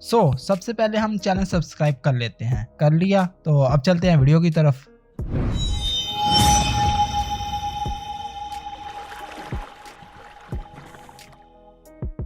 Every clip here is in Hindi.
सबसे पहले हम चैनल सब्सक्राइब कर लेते हैं। कर लिया तो अब चलते हैं वीडियो की तरफ।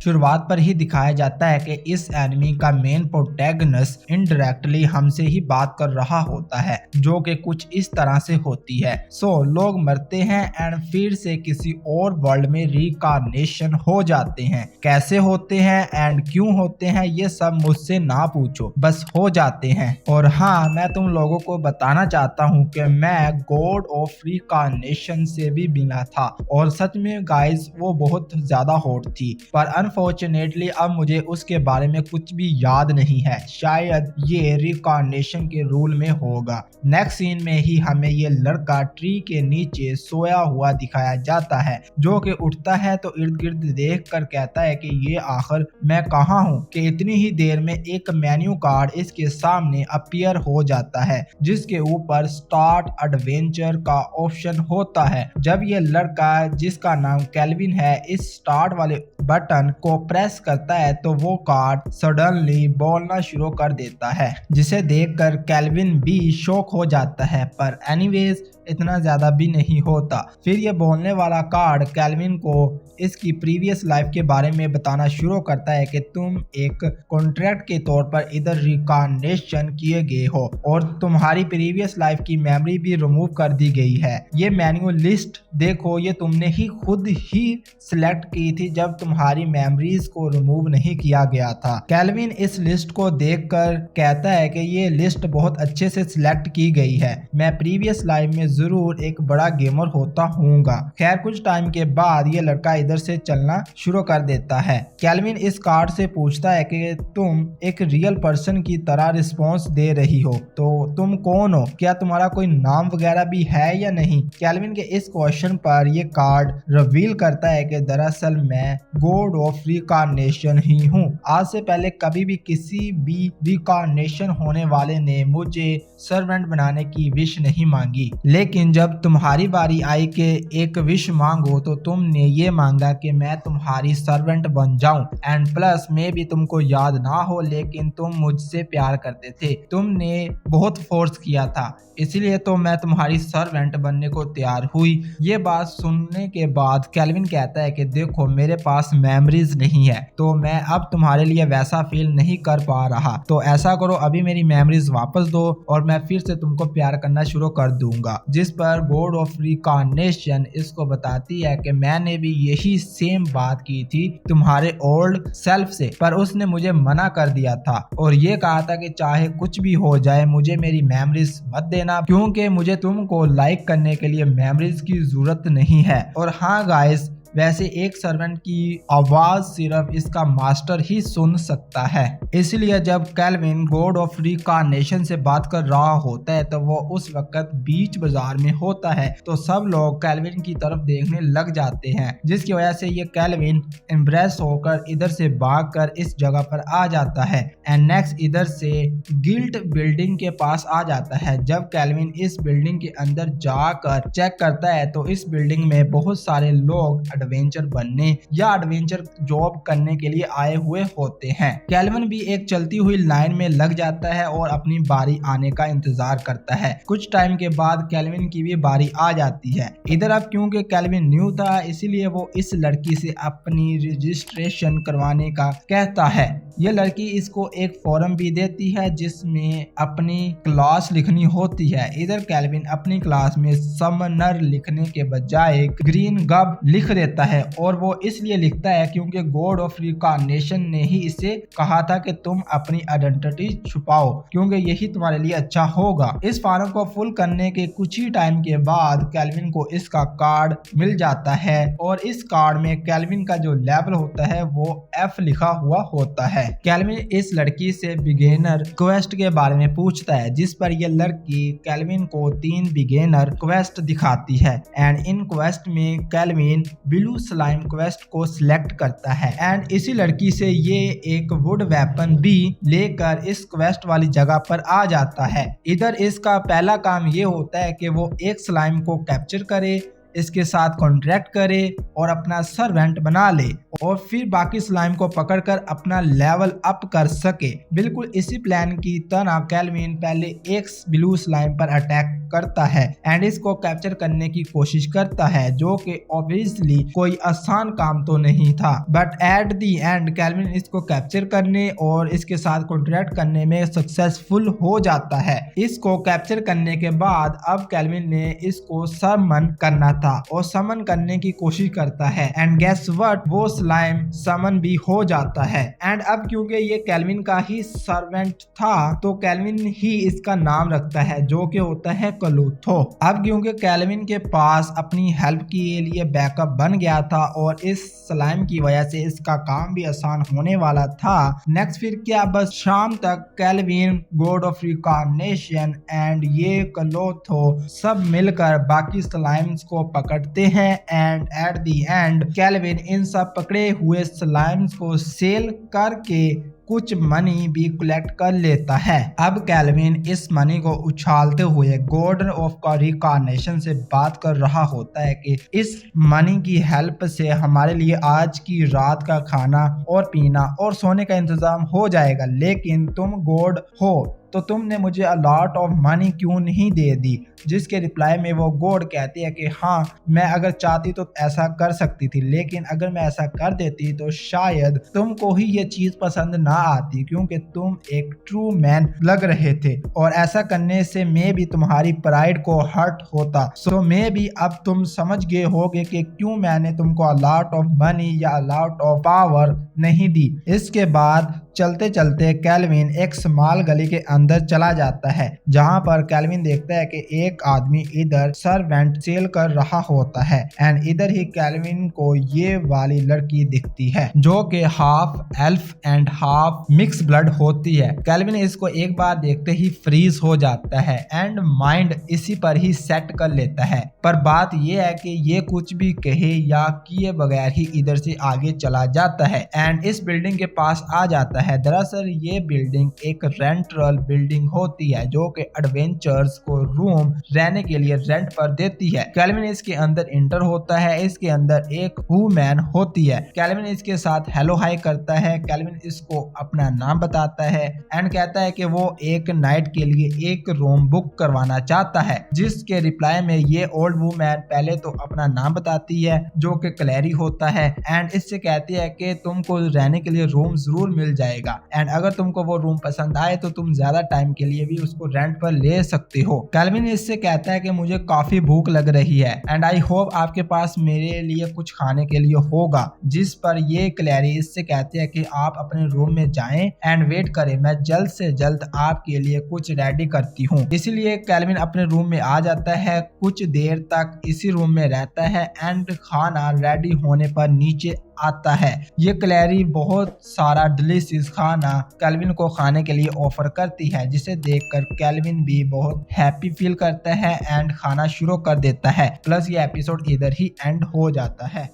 शुरुआत पर ही दिखाया जाता है कि इस एनिमी का मेन प्रोटैगनिस्ट इनडायरेक्टली हमसे ही बात कर रहा होता है, जो कि कुछ इस तरह से होती है। लोग मरते हैं एंड फिर से किसी और वर्ल्ड में रिकार्नेशन हो जाते हैं। कैसे होते हैं एंड क्यों होते हैं ये सब मुझसे ना पूछो, बस हो जाते हैं। और हाँ, मैं तुम लोगों को बताना चाहता हूँ कि मैं गॉड ऑफ रिकार्नेशन से भी मिला था और सच में गाइस वो बहुत ज्यादा हॉट थी, पर अनफॉर्चुनेटली अब मुझे उसके बारे में कुछ भी याद नहीं है। शायद ये रिकार्नेशन के रूल में होगा। नेक्स्ट सीन में ही हमें ये लड़का ट्री के नीचे सोया हुआ दिखाया जाता है, जो कि उठता है तो इर्द गिर्द देख कर कहता है कि ये आखिर मैं कहाँ हूँ, कि इतनी ही देर में एक मेन्यू कार्ड इसके सामने अपीयर हो जाता है, जिसके ऊपर स्टार्ट एडवेंचर का ऑप्शन होता है। जब ये लड़का, जिसका नाम केल्विन है, इस स्टार्ट वाले बटन को प्रेस करता है तो वो कार्ड सडनली बोलना शुरू कर देता है, जिसे देखकर केल्विन भी शॉक हो जाता है, पर एनीवेज इतना ज्यादा भी नहीं होता। फिर ये बोलने वाला कार्ड केल्विन को इसकी प्रीवियस लाइफ के बारे में बताना शुरू करता है कि तुम एक कॉन्ट्रैक्ट के तौर पर इधर रिकार्नेशन किए गए हो और तुम्हारी प्रीवियस लाइफ की मेमोरी भी रिमूव कर दी गई है। ये मेन्यू लिस्ट देखो, ये तुमने ही खुद ही सिलेक्ट की थी जब तुम्हारी मेमोरीज को रिमूव नहीं किया गया था। केल्विन इस लिस्ट को देखकर कहता है कि ये लिस्ट बहुत अच्छे से सिलेक्ट की गई है, मैं प्रीवियस लाइफ में जरूर एक बड़ा गेमर होता हूँगा। खैर, कुछ टाइम के बाद ये लड़का इधर से चलना शुरू कर देता है। केल्विन इस कार्ड से पूछता है कि तुम एक रियल पर्सन की तरह रिस्पॉन्स दे रही हो, तो तुम कौन हो, क्या तुम्हारा कोई नाम वगैरह भी है या नहीं। केल्विन के इस क्वेश्चन पर यह कार्ड रिवील करता है कि दरअसल मैं गॉड ऑफ रिकार्नेशन ही हूँ। आज से पहले कभी भी किसी भी रिकार्नेशन होने वाले ने मुझे सर्वेंट बनाने की विश नहीं मांगी, लेकिन जब तुम्हारी बारी आई कि एक विश मांगो तो तुमने ये मांगा कि मैं तुम्हारी सर्वेंट बन जाऊं एंड प्लस में भी तुमको याद ना हो, लेकिन तुम मुझसे प्यार करते थे, तुमने बहुत फोर्स किया था, इसलिए तो मैं तुम्हारी सर्वेंट बनने को तैयार हुई। ये बात सुनने के बाद केल्विन कहता है कि देखो, मेरे पास मेमोरीज नहीं है तो मैं अब तुम्हारे लिए वैसा फील नहीं कर पा रहा, तो ऐसा करो अभी मेरी मेमोरीज वापस दो और मैं फिर से तुमको प्यार करना शुरू कर दूंगा। जिस पर गॉड ऑफ रिकार्नेशन इसको बताती है कि मैंने भी यही सेम बात की थी तुम्हारे ओल्ड सेल्फ से, पर उसने मुझे मना कर दिया था और ये कहा था कि चाहे कुछ भी हो जाए मुझे मेरी मेमोरीज मत देना, क्योंकि मुझे तुमको लाइक करने के लिए मेमोरीज की जरूरत नहीं है। और हाँ गाइस, वैसे एक सर्वेंट की आवाज सिर्फ इसका मास्टर ही सुन सकता है, इसलिए जब केल्विन गॉड ऑफ रिकार्नेशन से बात कर रहा होता है तो वो उस वक्त बीच बाजार में होता है, तो सब लोग केल्विन की तरफ देखने लग जाते हैं, जिसकी वजह से ये केल्विन इम्प्रेस होकर इधर से भागकर इस जगह पर आ जाता है एंड नेक्स्ट इधर से गिल्ट बिल्डिंग के पास आ जाता है। जब केल्विन इस बिल्डिंग के अंदर जाकर चेक करता है तो इस बिल्डिंग में बहुत सारे लोग एडवेंचर बनने या एडवेंचर जॉब करने के लिए आए हुए होते हैं। केल्विन भी एक चलती हुई लाइन में लग जाता है और अपनी बारी आने का इंतजार करता है। कुछ टाइम के बाद केल्विन की भी बारी आ जाती है। इधर अब क्योंकि केल्विन न्यू था इसलिए वो इस लड़की से अपनी रजिस्ट्रेशन करवाने का कहता है। ये लड़की इसको एक फॉर्म भी देती है जिसमें अपनी क्लास लिखनी होती है। इधर केल्विन अपनी क्लास में समनर लिखने के बजाय ग्रीन गब लिख देता है और वो इसलिए लिखता है क्योंकि गॉड ऑफ रिकार्नेशन ने ही इसे कहा था कि तुम अपनी आइडेंटिटी छुपाओ क्योंकि यही तुम्हारे लिए अच्छा होगा। इस फॉर्म को फुल करने के कुछ ही टाइम के बाद केल्विन को इसका कार्ड मिल जाता है और इस कार्ड में केल्विन का जो लेवल होता है वो F लिखा हुआ होता है। केल्विन इस लड़की से बिगिनर क्वेस्ट के बारे में पूछता है, जिस पर यह लड़की केल्विन को 3 बिगिनर क्वेस्ट दिखाती है एंड इन क्वेस्ट में केल्विन ब्लू स्लाइम क्वेस्ट को सिलेक्ट करता है एंड इसी लड़की से ये एक वुड वेपन भी लेकर इस क्वेस्ट वाली जगह पर आ जाता है। इधर इसका पहला काम ये होता है कि वो एक स्लाइम को कैप्चर करे इसके साथ कॉन्ट्रैक्ट करे और अपना सर्वेंट बना ले और फिर बाकी स्लाइम को पकड़कर अपना लेवल अप कर सके। बिल्कुल इसी प्लान की तरह केल्विन पहले एक ब्लू स्लाइम पर अटैक करता है एंड इसको कैप्चर करने की कोशिश करता है, जो कि ऑब्वियसली कोई आसान काम तो नहीं था। But at the end kelvin इसको कैप्चर करने और इसके साथ कॉन्ट्रैक्ट करने में सक्सेसफुल हो जाता है। इसको कैप्चर करने के बाद अब केल्विन ने इसको समन करना था और समन करने की कोशिश करता है एंड गेस व्हाट, वो स्लाइम समन भी हो जाता है। एंड अब क्योंकि ये केल्विन का ही सर्वेंट था तो केल्विन ही इसका नाम रखता है, जो कि होता है क्लूथो। अब क्योंकि केल्विन के पास अपनी हेल्प के लिए बैकअप बन गया था और इस स्लाइम की वजह से इसका काम भी आसान होने वाला था। नेक्स्ट फिर क्या, बस शाम तक Kelvin, god of reincarnation and ये क्लूथो सब मिलकर बाकी स्लाइम्स को पकड़ते हैं and at the end Kelvin इन सब पकड़े हुए स्लाइम्स को सेल करके कुछ मनी भी कलेक्ट कर लेता है। अब केल्विन इस मनी को उछालते हुए गॉड ऑफ रिकार्नेशन से बात कर रहा होता है कि इस मनी की हेल्प से हमारे लिए आज की रात का खाना और पीना और सोने का इंतजाम हो जाएगा, लेकिन तुम गॉड हो तो तुमने मुझे अ लॉट ऑफ मनी क्यों नहीं दे दी। जिसके रिप्लाई में वो गॉड कहती है कि हाँ, मैं अगर चाहती तो ऐसा कर सकती थी, लेकिन अगर मैं ऐसा कर देती तो शायद तुमको ही ये चीज पसंद ना आती, क्योंकि तुम एक ट्रू मैन लग रहे थे और ऐसा करने से मैं भी तुम्हारी प्राइड को हर्ट होता। सो मैं भी अब तुम समझ गए होगे कि क्यों मैंने तुमको अ लॉट ऑफ मनी या अ लॉट ऑफ पावर नहीं दी। इसके बाद चलते चलते केल्विन एक स्मॉल गली के अंदर चला जाता है, जहां पर केल्विन देखता है कि एक आदमी इधर सर्वेंट सेल कर रहा होता है एंड इधर ही केल्विन को ये वाली लड़की दिखती है, जो कि half elf and half mix blood होती है। केल्विन इसको एक बार देखते ही फ्रीज हो जाता है एंड माइंड इसी पर ही सेट कर लेता है। पर बात यह है कि ये कुछ भी कहे या किए बगैर ही इधर से आगे चला जाता है एंड इस बिल्डिंग के पास आ जाता है। दरअसल ये बिल्डिंग एक रेंटल बिल्डिंग होती है, जो कि एडवेंचर्स को रूम रहने के लिए रेंट पर देती है। केल्विन इसके अंदर इंटर होता है। इसके अंदर एक वूमैन होती है। केल्विन इसके साथ हेलो हाई करता है। केल्विन इसको अपना नाम बताता है एंड कहता है कि वो एक नाइट के लिए एक रूम बुक करवाना चाहता है, जिसके रिप्लाई में ये ओल्ड वूमैन पहले तो अपना नाम बताती है, जो कि क्लैरी होता है एंड इससे कहती है कि तुमको रहने के लिए रूम जरूर मिल जाएगा एंड अगर तुमको वो रूम पसंद आए तो तुम ज्यादा टाइम के लिए भी उसको रेंट पर ले सकते हो। केल्विन इससे कहता है कि मुझे काफी भूख लग रही है एंड आई होप आपके पास मेरे लिए कुछ खाने के लिए होगा, जिस पर ये क्लैरी इससे कहती है कि आप अपने रूम में जाएं एंड वेट करें, मैं जल्द से जल्द आपके लिए कुछ रेडी करती हूँ। इसीलिए केल्विन अपने रूम में आ जाता है, कुछ देर तक इसी रूम में रहता है एंड खाना रेडी होने पर नीचे आता है। ये क्लैरी बहुत सारा डिलीशियस खाना केल्विन को खाने के लिए ऑफर करती है, जिसे देखकर केल्विन भी बहुत हैप्पी फील करता है एंड खाना शुरू कर देता है। प्लस ये एपिसोड इधर ही एंड हो जाता है।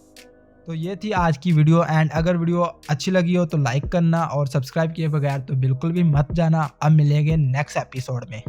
तो ये थी आज की वीडियो एंड अगर वीडियो अच्छी लगी हो तो लाइक करना और सब्सक्राइब किए बगैर तो बिल्कुल भी मत जाना। अब मिलेंगे नेक्स्ट एपिसोड में।